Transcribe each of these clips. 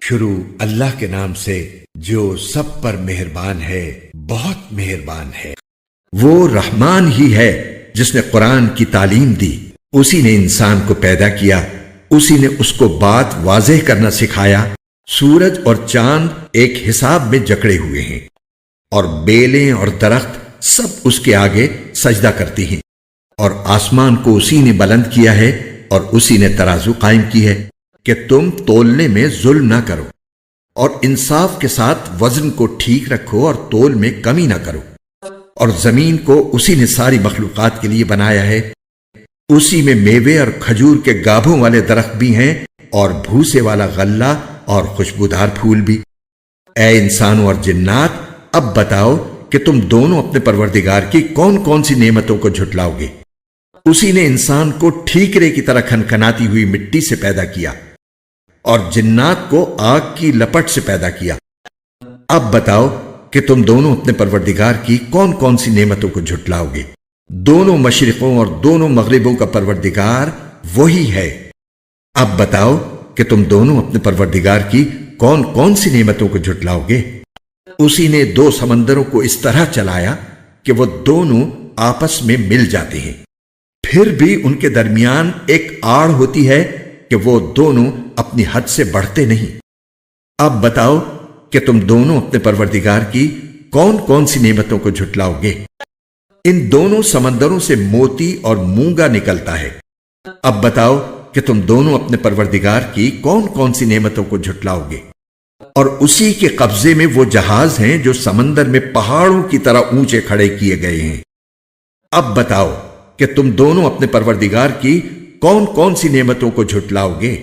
شروع اللہ کے نام سے جو سب پر مہربان ہے، بہت مہربان ہے۔ وہ رحمان ہی ہے جس نے قرآن کی تعلیم دی، اسی نے انسان کو پیدا کیا، اسی نے اس کو بات واضح کرنا سکھایا۔ سورج اور چاند ایک حساب میں جکڑے ہوئے ہیں، اور بیلیں اور درخت سب اس کے آگے سجدہ کرتی ہیں، اور آسمان کو اسی نے بلند کیا ہے اور اسی نے ترازو قائم کی ہے کہ تم تولنے میں ظلم نہ کرو، اور انصاف کے ساتھ وزن کو ٹھیک رکھو اور تول میں کمی نہ کرو۔ اور زمین کو اسی نے ساری مخلوقات کے لیے بنایا ہے، اسی میں میوے اور کھجور کے گابھوں والے درخت بھی ہیں، اور بھوسے والا غلہ اور خوشبودار پھول بھی۔ اے انسانوں اور جنات، اب بتاؤ کہ تم دونوں اپنے پروردگار کی کون کون سی نعمتوں کو جھٹلاؤ گے؟ اسی نے انسان کو ٹھیکرے کی طرح کھنکھناتی ہوئی مٹی سے پیدا کیا، اور جنات کو آگ کی لپٹ سے پیدا کیا۔ اب بتاؤ کہ تم دونوں اپنے پروردگار کی کون کون سی نعمتوں کو جھٹلاؤ گے؟ دونوں مشرقوں اور دونوں مغربوں کا پروردگار وہی ہے۔ اب بتاؤ کہ تم دونوں اپنے پروردگار کی کون کون سی نعمتوں کو جھٹلاؤ گے؟ اسی نے دو سمندروں کو اس طرح چلایا کہ وہ دونوں آپس میں مل جاتے ہیں، پھر بھی ان کے درمیان ایک آڑ ہوتی ہے کہ وہ دونوں اپنی حد سے بڑھتے نہیں۔ اب بتاؤ کہ تم دونوں اپنے پروردگار کی کون کون سی نعمتوں کو جھٹلاؤ گے؟ ان دونوں سمندروں سے موتی اور مونگا نکلتا ہے۔ اب بتاؤ کہ تم دونوں اپنے پروردگار کی کون کون سی نعمتوں کو جھٹلاؤ گے؟ اور اسی کے قبضے میں وہ جہاز ہیں جو سمندر میں پہاڑوں کی طرح اونچے کھڑے کیے گئے ہیں۔ اب بتاؤ کہ تم دونوں اپنے پروردگار کی کون کون سی نعمتوں کو جھٹلاؤ گے؟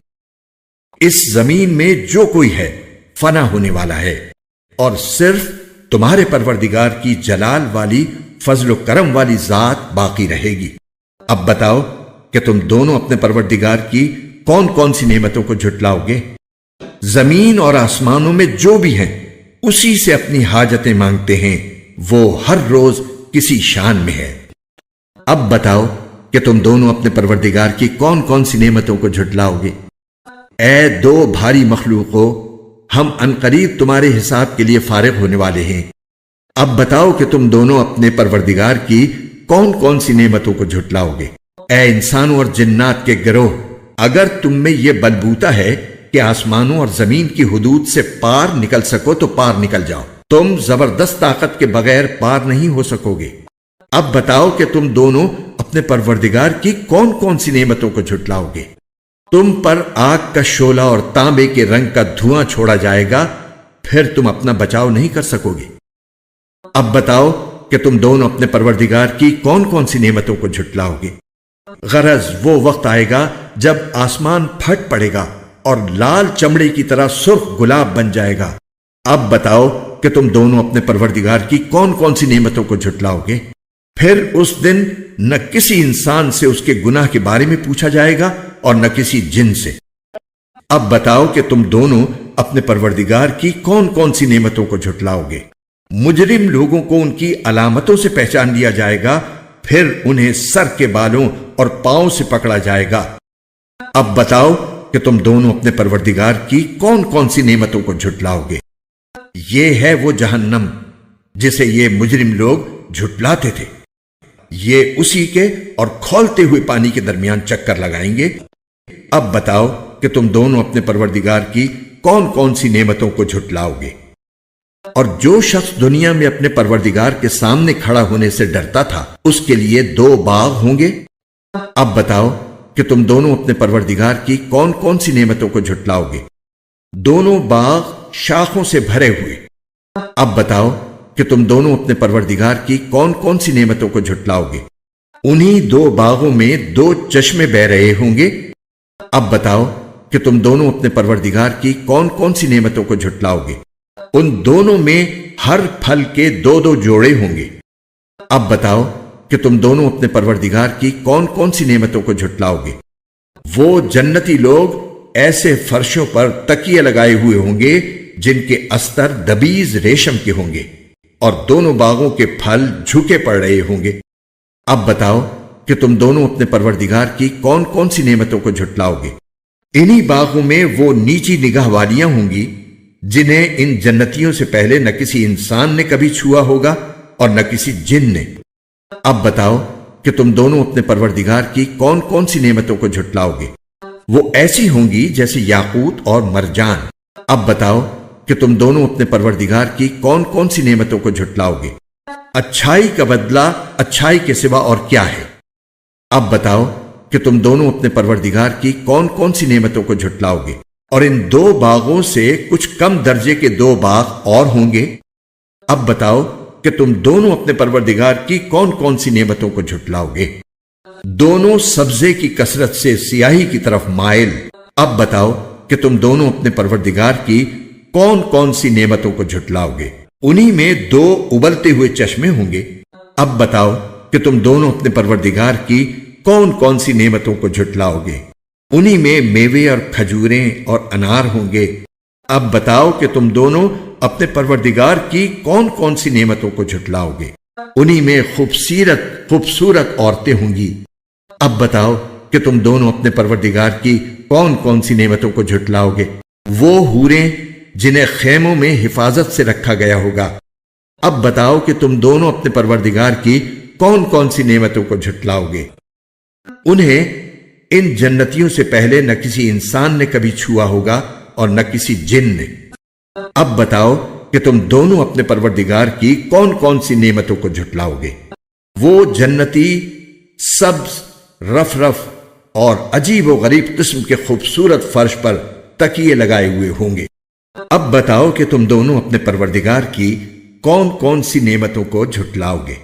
اس زمین میں جو کوئی ہے فنا ہونے والا ہے، اور صرف تمہارے پروردگار کی جلال والی فضل و کرم والی ذات باقی رہے گی۔ اب بتاؤ کہ تم دونوں اپنے پروردگار کی کون کون سی نعمتوں کو جھٹلاؤ گے؟ زمین اور آسمانوں میں جو بھی ہیں اسی سے اپنی حاجتیں مانگتے ہیں، وہ ہر روز کسی شان میں ہے۔ اب بتاؤ کہ تم دونوں اپنے پروردگار کی کون کون سی نعمتوں کو جھٹلاؤ گے؟ اے دو بھاری مخلوقوں، ہم عنقریب تمہارے حساب کے لیے فارغ ہونے والے ہیں۔ اب بتاؤ کہ تم دونوں اپنے پروردگار کی کون کون سی نعمتوں کو جھٹلاؤ گے؟ اے انسانوں اور جنات کے گروہ، اگر تم میں یہ بلبوتا ہے کہ آسمانوں اور زمین کی حدود سے پار نکل سکو تو پار نکل جاؤ، تم زبردست طاقت کے بغیر پار نہیں ہو سکو گے۔ اب بتاؤ کہ تم دونوں اپنے پروردگار کی کون کون سی نعمتوں کو جھٹلاؤ گے؟ تم پر آگ کا شعلہ اور تانبے کے رنگ کا دھواں چھوڑا جائے گا، پھر تم اپنا بچاؤ نہیں کر سکو گے۔ اب بتاؤ کہ تم دونوں اپنے پروردگار کی کون کون سی نعمتوں کو جھٹلاؤ گے؟ غرض وہ وقت آئے گا جب آسمان پھٹ پڑے گا اور لال چمڑے کی طرح سرخ گلاب بن جائے گا۔ اب بتاؤ کہ تم دونوں اپنے پروردگار کی کون کون سی نعمتوں کو جھٹلاؤ گے؟ پھر اس دن نہ کسی انسان سے اس کے گناہ کے بارے میں پوچھا جائے گا اور نہ کسی جن سے۔ اب بتاؤ کہ تم دونوں اپنے پروردگار کی کون کون سی نعمتوں کو جھٹلاؤ گے؟ مجرم لوگوں کو ان کی علامتوں سے پہچان لیا جائے گا، پھر انہیں سر کے بالوں اور پاؤں سے پکڑا جائے گا۔ اب بتاؤ کہ تم دونوں اپنے پروردگار کی کون کون سی نعمتوں کو جھٹلاؤ گے؟ یہ ہے وہ جہنم جسے یہ مجرم لوگ جھٹلاتے تھے، یہ اسی کے اور کھولتے ہوئے پانی کے درمیان چکر لگائیں گے۔ اب بتاؤ کہ تم دونوں اپنے پروردگار کی کون کون سی نعمتوں کو جھٹلاؤ گے؟ اور جو شخص دنیا میں اپنے پروردگار کے سامنے کھڑا ہونے سے ڈرتا تھا، اس کے لیے دو باغ ہوں گے۔ اب بتاؤ کہ تم دونوں اپنے پروردگار کی کون کون سی نعمتوں کو جھٹلاؤ گے؟ دونوں باغ شاخوں سے بھرے ہوئے۔ اب بتاؤ کہ تم دونوں اپنے پروردگار کی کون کون سی نعمتوں کو جھٹلاؤ گے؟ انہی دو باغوں میں دو چشمے بہ رہے ہوں گے۔ اب بتاؤ کہ تم دونوں اپنے پروردگار کی کون کون سی نعمتوں کو جھٹلاؤ گے؟ ان دونوں میں ہر پھل کے دو دو جوڑے ہوں گے۔ اب بتاؤ کہ تم دونوں اپنے پروردگار کی کون کون سی نعمتوں کو جھٹلاؤ گے؟ وہ جنتی لوگ ایسے فرشوں پر تکیے لگائے ہوئے ہوں گے جن کے استر دبیز ریشم کے ہوں گے، اور دونوں باغوں کے پھل جھکے پڑ رہے ہوں گے۔ اب بتاؤ کہ تم دونوں اپنے پروردگار کی کون کون سی نعمتوں کو جھٹلاؤ گے؟ انہی باغوں میں وہ نیچی نگاہ والیاں ہوں گی جنہیں ان جنتیوں سے پہلے نہ کسی انسان نے کبھی چھوا ہوگا اور نہ کسی جن نے۔ اب بتاؤ کہ تم دونوں اپنے پروردگار کی کون کون سی نعمتوں کو جھٹلاؤ گے؟ وہ ایسی ہوں گی جیسے یاقوت اور مرجان۔ اب بتاؤ کہ تم دونوں اپنے پروردگار کی کون کون سی نعمتوں کو جھٹلاؤ گے؟ اچھائی کا بدلہ اچھائی کے سوا اور کیا ہے؟ اب بتاؤ کہ تم دونوں اپنے پروردگار کی کون کون سی نعمتوں کو جھٹلاؤ گے؟ اور ان دو باغوں سے کچھ کم درجے کے دو باغ اور ہوں گے۔ اب بتاؤ کہ تم دونوں اپنے پروردگار کی کون کون سی نعمتوں کو جھٹلاؤ گے؟ دونوں سبزے کی کثرت سے سیاہی کی طرف مائل۔ اب بتاؤ کہ تم دونوں اپنے پروردگار کی کون کون سی نعمتوں کو جھٹلاؤ گے؟ انہی میں دو ابلتے ہوئے چشمے ہوں گے۔ اب بتاؤ کہ تم دونوں اپنے پروردگار کی کون کون سی نعمتوں کو جھٹلاؤ گے؟ انہی میں میوے اور کھجوریں اور انار ہوں گے۔ اب بتاؤ کہ تم دونوں اپنے پروردگار کی کون کون سی نعمتوں کو جھٹلاؤ گے؟ انہی میں خوبصورت عورتیں ہوں گی۔ اب بتاؤ کہ تم دونوں اپنے پروردگار کی کون کون سی نعمتوں کو جھٹلاؤ گے؟ وہ حوریں جنہیں خیموں میں حفاظت سے رکھا گیا ہوگا۔ اب بتاؤ کہ تم دونوں اپنے پروردگار کی کون کون سی نعمتوں کو جھٹلاؤ گے؟ انہیں ان جنتیوں سے پہلے نہ کسی انسان نے کبھی چھوا ہوگا اور نہ کسی جن نے۔ اب بتاؤ کہ تم دونوں اپنے پروردگار کی کون کون سی نعمتوں کو جھٹلاؤ گے؟ وہ جنتی سبز رف رف اور عجیب و غریب قسم کے خوبصورت فرش پر تکیے لگائے ہوئے ہوں گے۔ اب بتاؤ کہ تم دونوں اپنے پروردگار کی کون کون سی نعمتوں کو جھٹلاؤ گے؟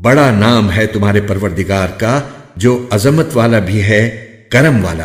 بڑا نام ہے تمہارے پروردگار کا جو عظمت والا بھی ہے، کرم والا بھی۔